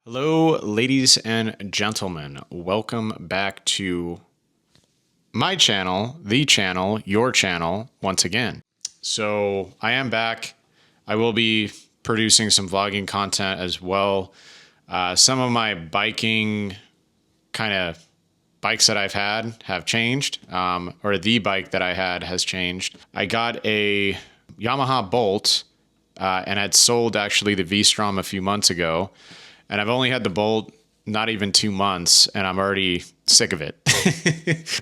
Hello, ladies and gentlemen. Welcome back to my channel, the channel, your channel, once again. So I am back. I will be producing some vlogging content as well. Some of my biking kind of bikes that I've had have changed, or the bike that I had has changed. I got a Yamaha Bolt, and I'd sold actually the V-Strom a few months ago. And I've only had the Bolt not even 2 months, and I'm already sick of it.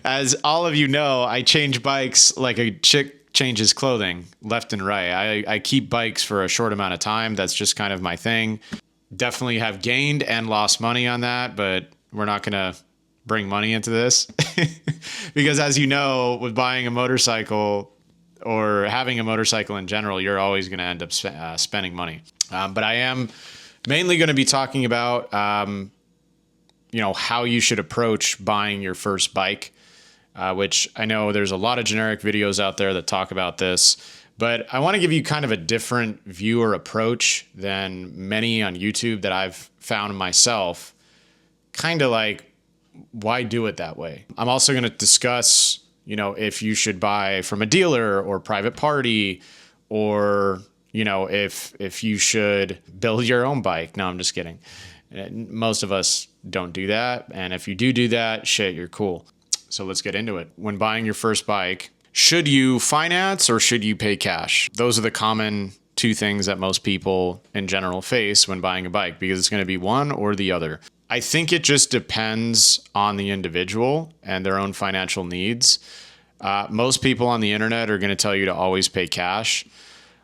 As all of you know, I change bikes like a chick changes clothing left and right. I keep bikes for a short amount of time. That's just kind of my thing. Definitely have gained and lost money on that, but we're not going to bring money into this. Because as you know, with buying a motorcycle or having a motorcycle in general, you're always going to end up spending money. But I am mainly going to be talking about, how you should approach buying your first bike, which I know there's a lot of generic videos out there that talk about this, but I want to give you kind of a different view or approach than many on YouTube that I've found myself. Kind of like, why do it that way? I'm also going to discuss, if you should buy from a dealer or private party, or if you should build your own bike. No, I'm just kidding. Most of us don't do that. And if you do that, shit, you're cool. So let's get into it. When buying your first bike, should you finance or should you pay cash? Those are the common two things that most people in general face when buying a bike, because it's going to be one or the other. I think it just depends on the individual and their own financial needs. Most people on the internet are going to tell you to always pay cash.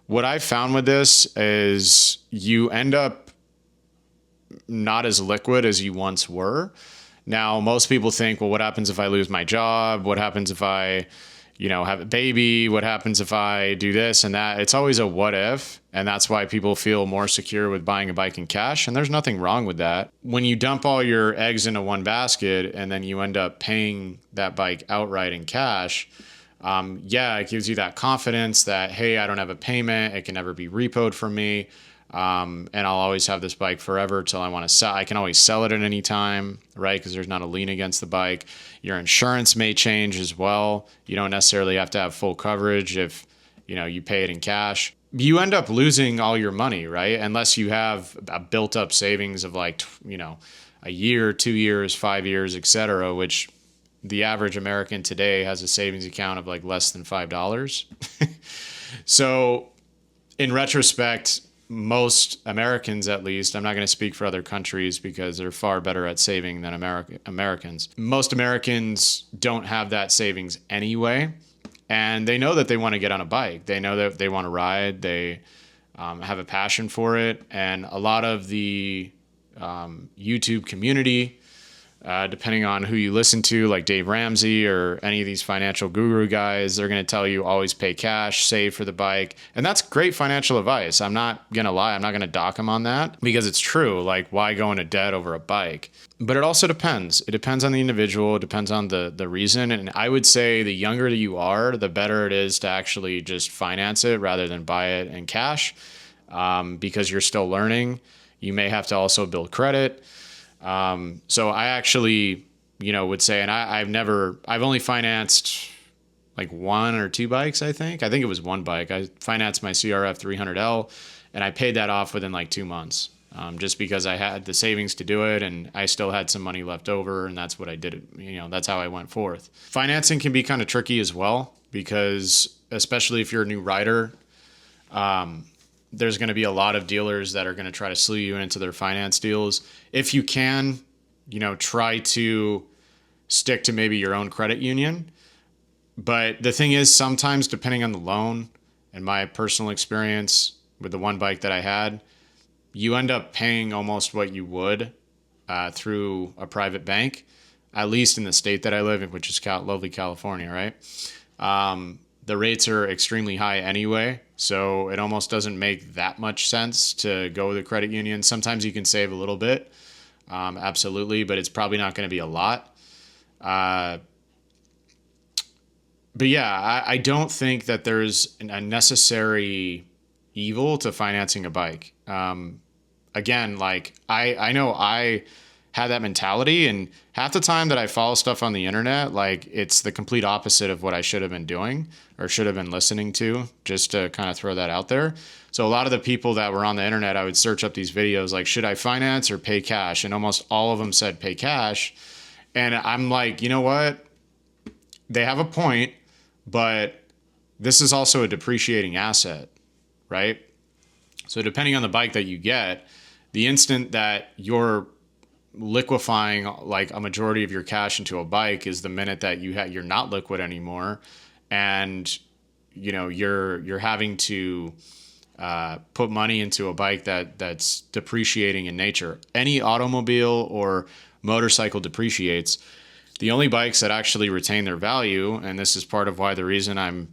What I've found with this is you end up not as liquid as you once were. Now, most people think, well, what happens if I lose my job? What happens if I, have a baby? What happens if I do this and that? It's always a what if. And that's why people feel more secure with buying a bike in cash. And there's nothing wrong with that. When you dump all your eggs into one basket and then you end up paying that bike outright in cash, it gives you that confidence that, hey, I don't have a payment. It can never be repoed from me. And I'll always have this bike forever till I want to sell. I can always sell it at any time, right? Because there's not a lien against the bike. Your insurance may change as well. You don't necessarily have to have full coverage if, you pay it in cash. You end up losing all your money, right? Unless you have a built up savings of like, a year, 2 years, 5 years, etc., which the average American today has a savings account of like less than $5. So in retrospect, most Americans, at least, I'm not going to speak for other countries because they're far better at saving than Americans. Most Americans don't have that savings anyway. And they know that they want to get on a bike. They know that they want to ride. They have a passion for it. And a lot of the YouTube community, depending on who you listen to, like Dave Ramsey or any of these financial guru guys, they're going to tell you always pay cash, save for the bike. And that's great financial advice. I'm not going to lie. I'm not going to dock them on that because it's true. Like, why go into debt over a bike? But it also depends. It depends on the individual. It depends on the reason. And I would say the younger that you are, the better it is to actually just finance it rather than buy it in cash, because you're still learning. You may have to also build credit. So I actually, would say, and I've only financed like one or two bikes. I think it was one bike. I financed my CRF 300L and I paid that off within like 2 months. Just because I had the savings to do it and I still had some money left over, and that's what I did. That's how I went forth. Financing can be kind of tricky as well, because especially if you're a new rider, there's going to be a lot of dealers that are going to try to slew you into their finance deals. If you can, try to stick to maybe your own credit union. But the thing is, sometimes depending on the loan, and my personal experience with the one bike that I had, you end up paying almost what you would through a private bank, at least in the state that I live in, which is lovely California, right? The rates are extremely high anyway, so it almost doesn't make that much sense to go with a credit union. Sometimes you can save a little bit, absolutely, but it's probably not going to be a lot. But yeah, I don't think that there's a necessary evil to financing a bike. again, like I know I had that mentality, and half the time that I follow stuff on the internet, like it's the complete opposite of what I should have been doing or should have been listening to, just to kind of throw that out there. So a lot of the people that were on the internet, I would search up these videos like, should I finance or pay cash? And almost all of them said pay cash. And I'm like, you know what? They have a point, but this is also a depreciating asset, right? So depending on the bike that you get, the instant that you're liquefying like a majority of your cash into a bike is the minute that you're not liquid anymore, and you're having to put money into a bike that's depreciating in nature. Any automobile or motorcycle depreciates. The only bikes that actually retain their value, and this is part of why the reason I'm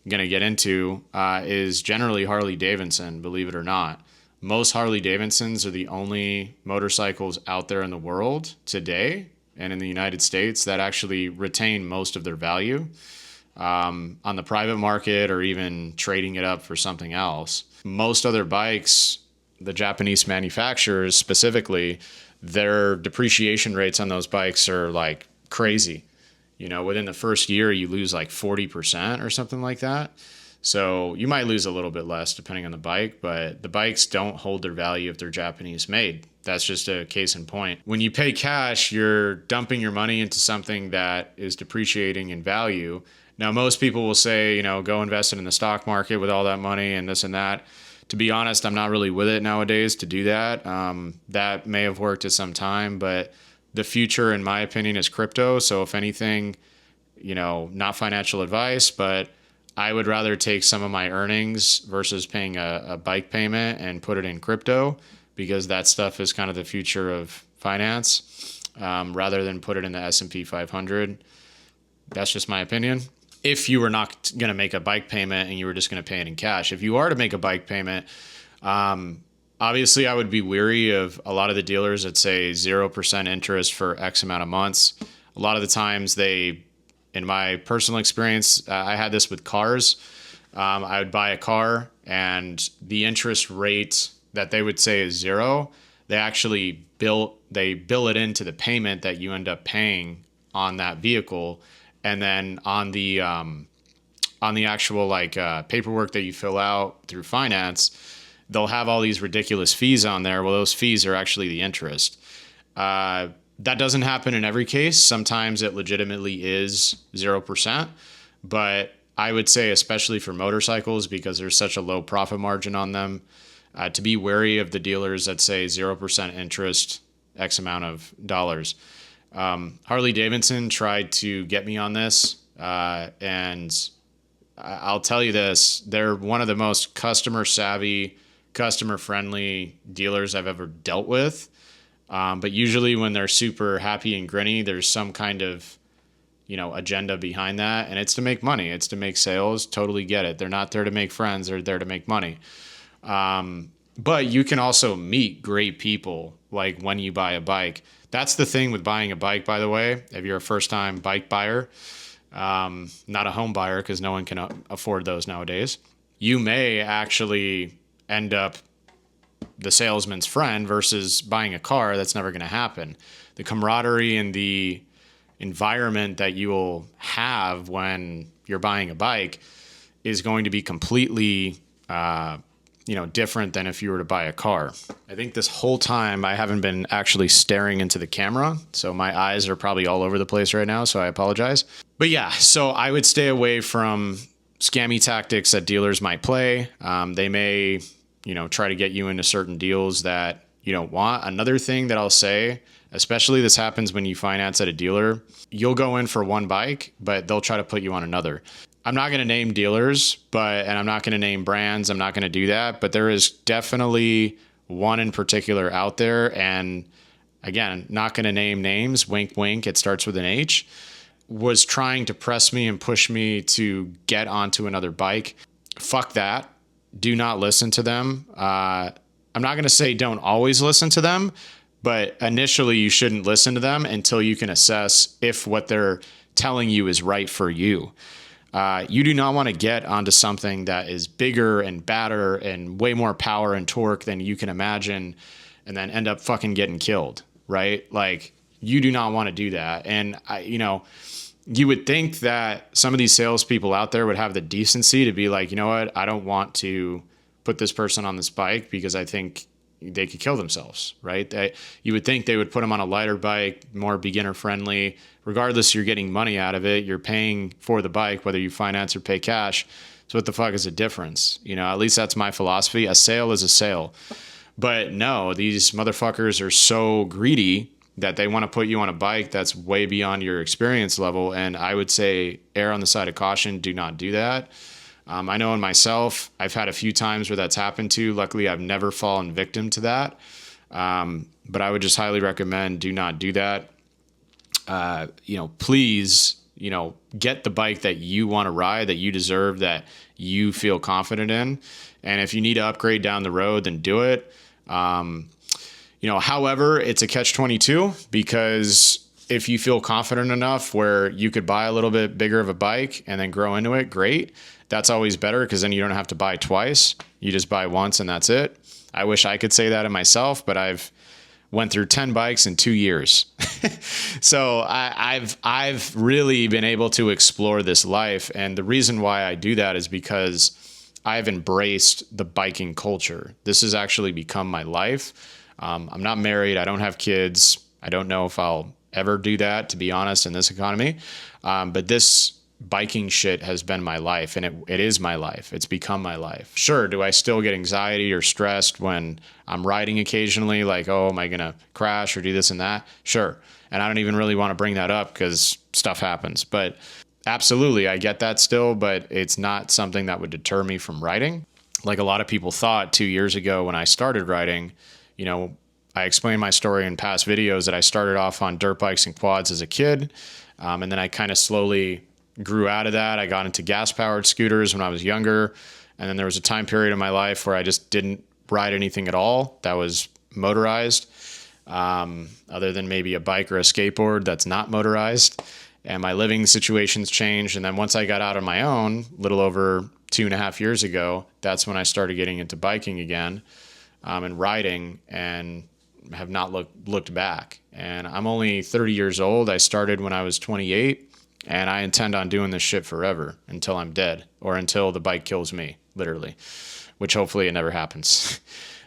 going to get into, is generally Harley Davidson, believe it or not. Most Harley Davidsons are the only motorcycles out there in the world today and in the United States that actually retain most of their value on the private market or even trading it up for something else. Most other bikes, the Japanese manufacturers specifically, their depreciation rates on those bikes are like crazy. Within the first year, you lose like 40% or something like that. So you might lose a little bit less depending on the bike, but the bikes don't hold their value if they're Japanese made. That's just a case in point. When you pay cash, you're dumping your money into something that is depreciating in value. Now, most people will say, go invest it in the stock market with all that money and this and that. To be honest, I'm not really with it nowadays to do that. That may have worked at some time, but the future, in my opinion, is crypto. So if anything, not financial advice, but I would rather take some of my earnings versus paying a bike payment and put it in crypto, because that stuff is kind of the future of finance, rather than put it in the S&P 500. That's just my opinion. If you were not going to make a bike payment and you were just going to pay it in cash. If you are to make a bike payment, obviously I would be weary of a lot of the dealers that say 0% interest for X amount of months. A lot of the times in my personal experience, I had this with cars. I would buy a car and the interest rate that they would say is 0, they actually bill it into the payment that you end up paying on that vehicle. And then on the actual paperwork that you fill out through finance, they'll have all these ridiculous fees on there. Well, those fees are actually the interest. That doesn't happen in every case. Sometimes it legitimately is 0%, but I would say, especially for motorcycles, because there's such a low profit margin on them, to be wary of the dealers that say 0% interest, X amount of dollars. Harley Davidson tried to get me on this, and I'll tell you this, they're one of the most customer savvy, customer friendly dealers I've ever dealt with. But usually when they're super happy and grinny, there's some kind of, agenda behind that. And it's to make money. It's to make sales. Totally get it. They're not there to make friends. They're there to make money. But you can also meet great people like when you buy a bike. That's the thing with buying a bike, by the way. If you're a first-time bike buyer, not a home buyer, because no one can afford those nowadays, you may actually end up the salesman's friend versus buying a car. That's never going to happen. The camaraderie and the environment that you will have when you're buying a bike is going to be completely different than if you were to buy a car. I think this whole time I haven't been actually staring into the camera, so my eyes are probably all over the place right now, so I apologize. But yeah, so I would stay away from scammy tactics that dealers might play. They may, try to get you into certain deals that you don't want. Another thing that I'll say, especially this happens when you finance at a dealer, you'll go in for one bike, but they'll try to put you on another. I'm not going to name dealers, and I'm not going to name brands. I'm not going to do that. But there is definitely one in particular out there. And again, not going to name names. Wink, wink. It starts with an H. Was trying to press me and push me to get onto another bike. Fuck that. Do not listen to them. I'm not going to say don't always listen to them, but initially you shouldn't listen to them until you can assess if what they're telling you is right for you. You do not want to get onto something that is bigger and badder and way more power and torque than you can imagine, and then end up fucking getting killed, right? Like, you do not want to do that. And you would think that some of these salespeople out there would have the decency to be like, you know what, I don't want to put this person on this bike because I think they could kill themselves, right? You would think they would put them on a lighter bike, more beginner friendly. Regardless, you're getting money out of it. You're paying for the bike, whether you finance or pay cash. So what the fuck is the difference? At least that's my philosophy. A sale is a sale. But no, these motherfuckers are so greedy that they want to put you on a bike that's way beyond your experience level. And I would say err on the side of caution. Do not do that. I know in myself, I've had a few times where that's happened to. Luckily, I've never fallen victim to that. But I would just highly recommend do not do that. Please, get the bike that you want to ride, that you deserve, that you feel confident in. And if you need to upgrade down the road, then do it. However, it's a catch-22 because if you feel confident enough where you could buy a little bit bigger of a bike and then grow into it, great. That's always better because then you don't have to buy twice. You just buy once and that's it. I wish I could say that of myself, but I've went through 10 bikes in 2 years. So I've really been able to explore this life. And the reason why I do that is because I've embraced the biking culture. This has actually become my life. I'm not married. I don't have kids. I don't know if I'll ever do that, to be honest, in this economy. But this biking shit has been my life, and it is my life. It's become my life. Sure, do I still get anxiety or stressed when I'm riding occasionally? Like, oh, am I going to crash or do this and that? Sure. And I don't even really want to bring that up because stuff happens. But absolutely, I get that still, but it's not something that would deter me from riding. Like a lot of people thought 2 years ago when I started riding, I explained my story in past videos that I started off on dirt bikes and quads as a kid. And then I kind of slowly grew out of that. I got into gas-powered scooters when I was younger. And then there was a time period in my life where I just didn't ride anything at all that was motorized, other than maybe a bike or a skateboard that's not motorized. And my living situations changed. And then once I got out on my own, a little over 2.5 years ago, that's when I started getting into biking again, and riding, and have not looked back. And I'm only 30 years old. I started when I was 28. And I intend on doing this shit forever until I'm dead or until the bike kills me, literally, which hopefully it never happens.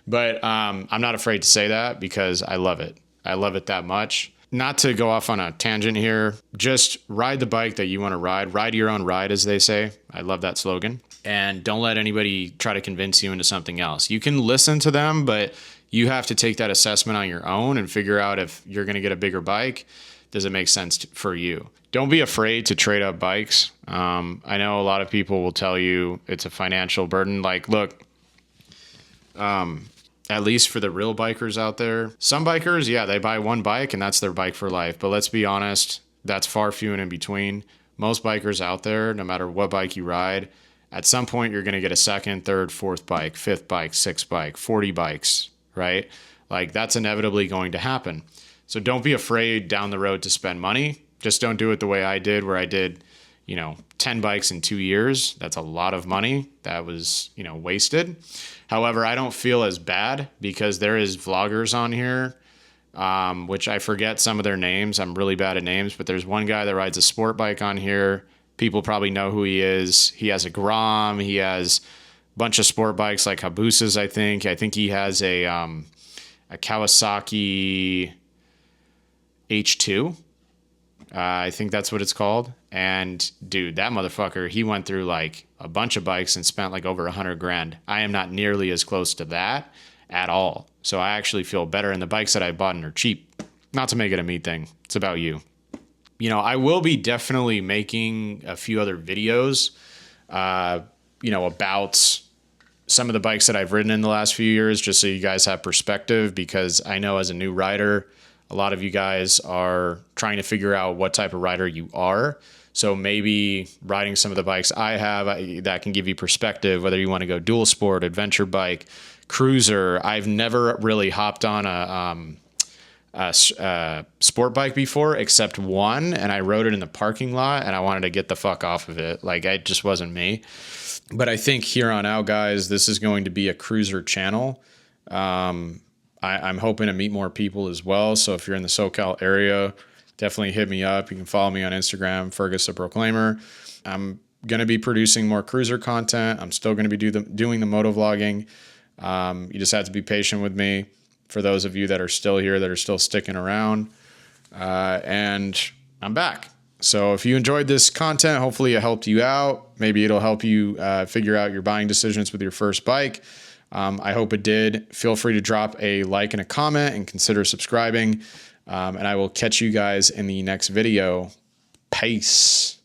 But I'm not afraid to say that because I love it. I love it that much. Not to go off on a tangent here, just ride the bike that you want to ride. Ride your own ride, as they say. I love that slogan. And don't let anybody try to convince you into something else. You can listen to them, but you have to take that assessment on your own and figure out if you're going to get a bigger bike. Does it make sense for you? Don't be afraid to trade up bikes. I know a lot of people will tell you it's a financial burden. Like, look, at least for the real bikers out there, some bikers, yeah, they buy one bike and that's their bike for life. But let's be honest, that's far few and in between. Most bikers out there, no matter what bike you ride, at some point you're going to get a second, third, fourth bike, fifth bike, sixth bike, 40 bikes, right? Like, that's inevitably going to happen. So don't be afraid down the road to spend money. Just don't do it the way I did, where I did, 10 bikes in 2 years. That's a lot of money that was, wasted. However, I don't feel as bad because there is vloggers on here, which I forget some of their names. I'm really bad at names, but there's one guy that rides a sport bike on here. People probably know who he is. He has a Grom. He has a bunch of sport bikes like Habusas, I think. I think he has a Kawasaki H2. I think that's what it's called. And dude, that motherfucker, he went through like a bunch of bikes and spent like over $100,000. I am not nearly as close to that at all. So I actually feel better. And the bikes that I bought are cheap. Not to make it a me thing. It's about you. I will be definitely making a few other videos, about some of the bikes that I've ridden in the last few years, just so you guys have perspective, because I know as a new rider, a lot of you guys are trying to figure out what type of rider you are. So maybe riding some of the bikes I have, that can give you perspective, whether you want to go dual sport, adventure bike, cruiser. I've never really hopped on sport bike before, except one, and I rode it in the parking lot, and I wanted to get the fuck off of it. Like, it just wasn't me. But I think here on out, guys, this is going to be a cruiser channel. I'm hoping to meet more people as well. So if you're in the SoCal area, definitely hit me up. You can follow me on Instagram, Fergus the Proclaimer. I'm going to be producing more cruiser content. I'm still going to be doing the moto vlogging. You just have to be patient with me. For those of you that are still here, that are still sticking around, and I'm back. So if you enjoyed this content, hopefully it helped you out. Maybe it'll help you figure out your buying decisions with your first bike. I hope it did. Feel free to drop a like and a comment and consider subscribing. And I will catch you guys in the next video. Peace.